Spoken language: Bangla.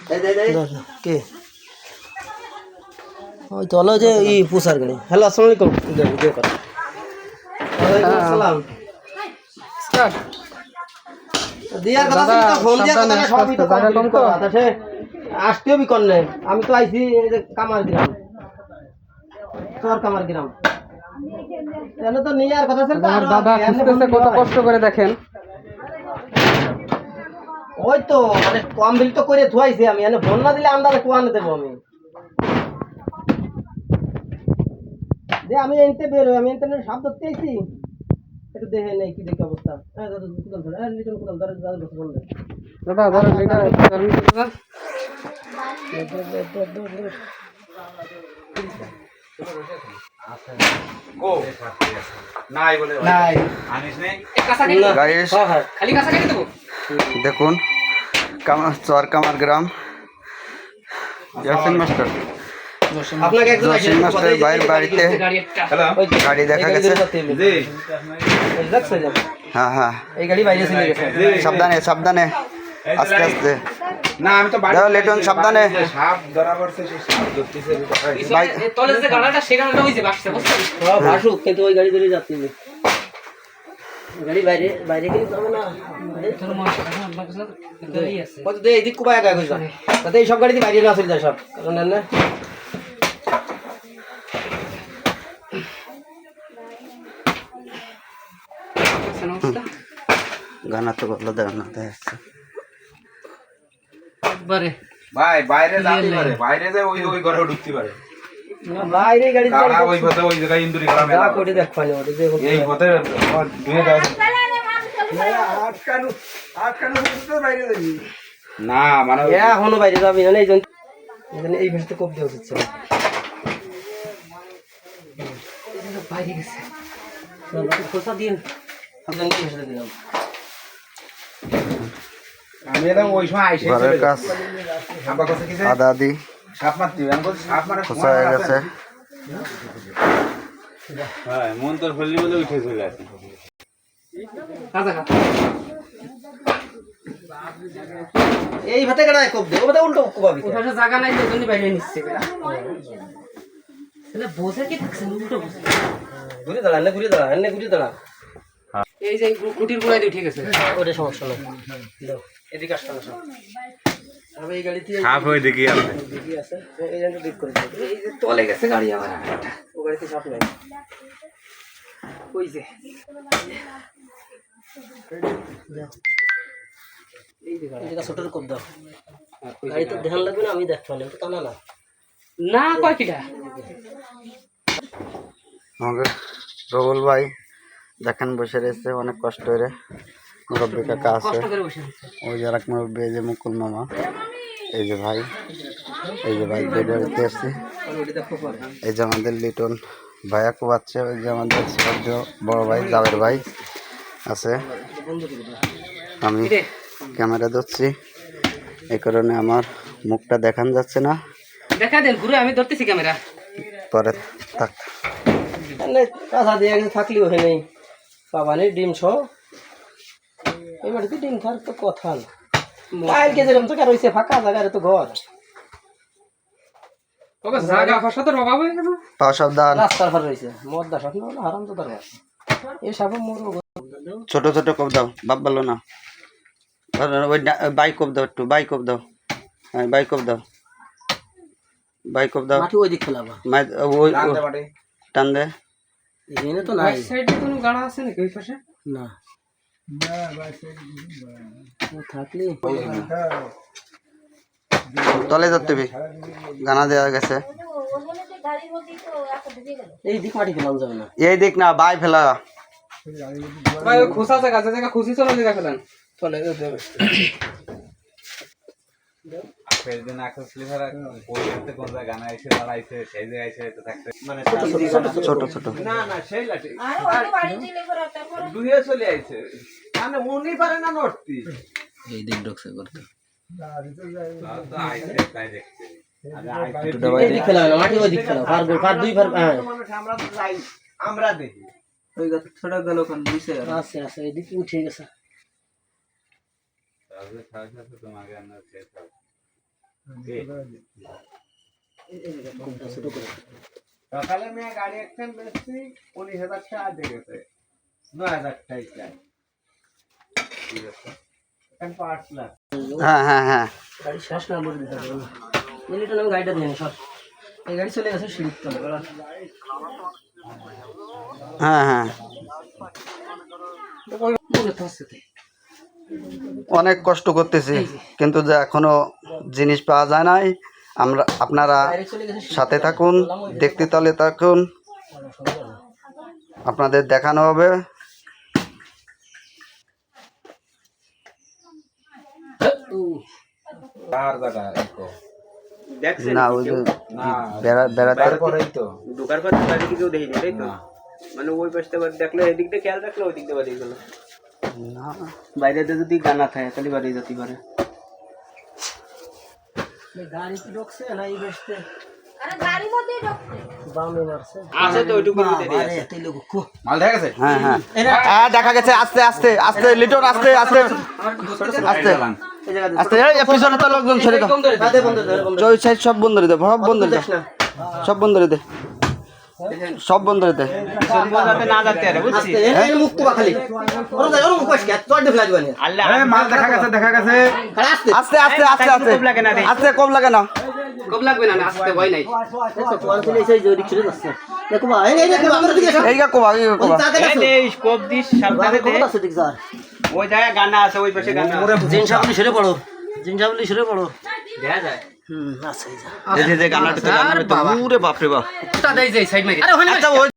কে ওই তো হলো যে ই পুষার গাড়ি। হ্যালো, আসসালামু আলাইকুম। ভিডিও কর। ওয়ালাইকুম আসসালাম। স্টার্ট দিয়ার কথা ছিল তো, ফোন দিয়া কথা সবই তো কমপ্লিট করা আছে। আসতেও বি করলে আমি তো আইছি এই যে কামার গ্রাম, চর কামার গ্রাম। এনে তো নিয়ে আর কথা ছিল তো। দাদা খুঁজতেছে, কত কষ্ট করে দেখেন। ওই তো মানে কমপ্লিট তো করে থুয়াইছি আমি, এনে ফোন না দিলে আন্দাজে কোয়ানে দেবো আমি। যে আমি এনতে বের হই, আমি এনতে সাপ ধরতে আইছি। একটু দেখে নেই কি দেখি অবস্থা। হ্যাঁ দাদা কুদাল ধরে, হ্যাঁ লিটন কুদাল ধরে, দাদা কথা বলবে। দাদা ধরেন এটা ধরেন দাদা। ও নাই বলে নাই আনিস নেই গাইস খালি কাঁচা কেটে দেবো। দেখুন চর কামার গ্রাম জসিম মাস্টার আপনাকে একজন জসিম মাস্টার বাইরের বাড়িতে হ্যালো গাড়ি দেখা গেছে। জি হ্যাঁ হ্যাঁ, এই গাড়ি বাইরে চলে গেছে। সাবধানে সাবধানে, আস্তে আস্তে না আমি তো বাড়ি যাও লিটন, সাবধানে। সাপ ধরা পড়ছে, সেই সাপ ধরতেছে বাইক তলে যে গাড়াটা সে গাড়াটা হইছে বাসছে বুঝছেন। হ্যাঁ ভাসুক, কিন্তু ওই গাড়ি ধরে যাচ্ছে না। গাড়ি বাইরে বাইরে গেলে যাবে না। তোর মন এখন আপনার কাছে গাড়ি আছে। কত দে এদিক কুবা একা কইছ। তাতে এই সব গাড়ি দিয়ে বাইরে না চলে যায় সব, কারণ না গানা তো ভালো দেয় না, দেখছে একবারে ভাই বাইরে যাতে পারে, বাইরে যায় ওই ওই ঘরে ঢুকতে পারে না বাইরে গাড়ি দিয়ে কারা ওই পথে ওই জায়গায় ইন্দুরি করা মেলা যা করে দেখ পানি ওটা যে এই পথে দুয়ে দাও না মানে এখনো বাইরে যাবি না, এই জন্য এই ভেসতে কোপ দেওয়া হচ্ছে। বাইরে গেছে। খোসা দিন আপনার কি ভেসে দিলাম। আমি এলাম ওই সময় আইসে ঘরের কাজ আমার কাছে কি আদা আদি সাপ মারতে আমি বলছি সাপ মারা খোসা হয়ে গেছে। হ্যাঁ মন তোর ফলি বলে উঠে চলে আসে কাঁচা খা। এই ভাতে গড়ায় কোপ দে, ওটা উল্টো কোপাবি। ওখানে জায়গা নাই তো জন্য বাইরে নিচ্ছে বেলা। তাহলে বসে কি থাকছেন উল্টো বসে। ঘুরে দাঁড়া, এনে ঘুরে দাঁড়া, এনে ঘুরে দাঁড়া। এই যে গুটির গোড়ায় দিয়ে ঠিক আছে। ওটা সমস্যা নেই। দাও এদিকে আসতে না সব। তবে এই গাড়িতে সাপ হয়ে দেখি আছে দেখি আছে, এই জন্য দিক করে দিই। এই যে তলে গেছে গাড়ি আমার একটা। ও গাড়িতে চাপ নাই। ওই যে এই যে ছোটর কোপ দাও। গাড়িতে ধ্যান লাগবে না, আমি দেখতে পারি, এটা টানা না। না কয় কিটা আমাকে রবুল ভাই দেখেন বসে রয়েছে অনেক কষ্ট করে। মুরব্বী কাকা আছে, কষ্ট করে বসে আছে। ওই যে এক মুরব্বী, এই যে মুকুল মামা, এই যে ভাই, এই যে ভাই বেরিয়ে আসছে, ওটা দেখো পরে। এই যে আমাদের লিটন ভাইয়া কুবাচ্ছে, ওই যে আমাদের সূর্য বড় ভাই জাবের ভাই আছে। আমি ক্যামেরা ধরছি, এই কারণে আমার মুখটা দেখান যাচ্ছে না। দেখা দেন ঘুরে, আমি ধরতেছি ক্যামেরা। পরে থাক এনে কাঁচা দিয়ে গেছে, থাকলেও হয় নেই। বাবানি ডিম সহ এই বাড়িতে ডিম খাওয়ার তো কথা না। কালকে যেরকম তো রয়েছে ফাঁকা জায়গায় তো ঘর। ওকে জায়গা ফাঁসাতে অভাব হয়ে গেল। পাও সাবধান, রাস্তার ঘর রয়েছে মদ্দা সাপ না হলে হারাম তো দরকার। এই সাপ মোর ছোট ছোট কোপ দাও, বাপ বলো না। ওই বাইক কোপ দাও, একটু বাইক কোপ দাও, হ্যাঁ বাইক কোপ দাও, বাইক কোপ দাও। মাটি ওই দিক খেলাবা ওই টান দে। এখানে তো ওই নাই সাইডে কোনো গাড়া আছে নাকি ওই পাশে? না। থাকলে তলে ধরতে গানা দেওয়া গেছে। এই দিক মাটি ফেলানো যাবে না। এই দিক না, বাই ফেলা। ভাই ওই খোসা জায়গা, যে জায়গা খুশি চলো জায়গা ফেলেন। চলে সেদিন আকাশ স্লিভার ওই করতে কোন জায়গা গানা এসে দাঁড়াইছে, সেই জায়গায় এসে তো থাকতে মানে ছোট ছোট না না সেই লাঠি দুহে চলে আইছে মানে মনে পারে না নড়তি এই দিক ঢুকছে করতে। তো আইছে তাই দেখতে এই দিক খেলা না, মাটি ওই দিক খেলা। পার দুই পার মানুষ আমরা তো যাই, আমরা দেখি ওই গাছ ছোট গেল কোন নিচে আছে আছে এই দিক উঠে গেছে। তাহলে সাথে সাথে তোমাকে আমরা শেষ হবে সকালে মেয়ে গাড়ি একখান বেশি 19,000 টাকা দিয়ে গেছে 9,000 টাকা চাই ঠিক আছে এখন 5 লাখ হ্যাঁ হ্যাঁ হ্যাঁ গাড়ি শেষ না বলে দিতে হবে মিনিটে আমি গাড়িটা দিয়ে সব এই গাড়ি চলে গেছে সিঁড়ির তলে হ্যাঁ হ্যাঁ অনেক কষ্ট করতেছি কিন্তু যে এখনো জিনিস পাওয়া যায় নাই। আপনারা সাথে থাকুন, দেখতে তলে থাকুন, আপনাদের দেখানো হবে। কার জায়গা দেখো না ওই যে না বেড়াতে পরেই তো ঢোকার পর বাইরে কেউ দেখিনি তাই তো মানে ওই পাশে দেখলে এদিক দিয়ে খেয়াল রাখলে ওই দিক দিয়ে বাড়ি গেল না বাইরে যদি গানা থাকে তাহলে বাড়ি যেতে পারে গাড়ি কি ঢুকছে না এই বেসতে আরে গাড়ির মধ্যেই ঢুকছে বামে মারছে আছে তো ওইটুকু আরে তুই লোক কো মাল দেখা গেছে হ্যাঁ হ্যাঁ হ্যাঁ দেখা গেছে। আস্তে আস্তে আস্তে লিটন আস্তে আস্তে আস্তে আস্তে এই পিছনে তো লোকজন ছেড়ে দাও। আদে বন্ধ ধরে বন্ধ ওই সাইড সব বন্ধ করে দে, সব বন্ধ করে দে, না সব বন্ধ করে দে, সব বন্ধ করে দে। যাতে না যেতে আরে বুঝছিস এই মুখ তো খালি ওরা যায় ওরা মুখ পাশে তোর দে ফ্লাইট বানিয়ে আল্লাহ এই মাল দেখা গেছে আস্তে আস্তে আস্তে আস্তে আস্তে কম লাগে না রে। আস্তে কম লাগে না। কম লাগবে না আসতে ভয় নাই দেখো তোমার ছেলে এসে জোরে ছিড়ে যাচ্ছে দেখো ভাই এই দেখো আমার দিকে এসো এই কাকু ভাই কাকু ওই তাতে এই দে স্কোপ দিস সাবধানে দে কত আছে দিক স্যার ওই জায়গায় গানা আছে ওই পাশে গানা জিন সাবলি সরে পড়ো জিন সাবলি সরে পড়ো দেখা যায় আছে এই যে গানাটা তো গানাটা পুরো বাপ রে বাপ। তা দেই যাই সাইড মারি আরে ওখানে আচ্ছা ওই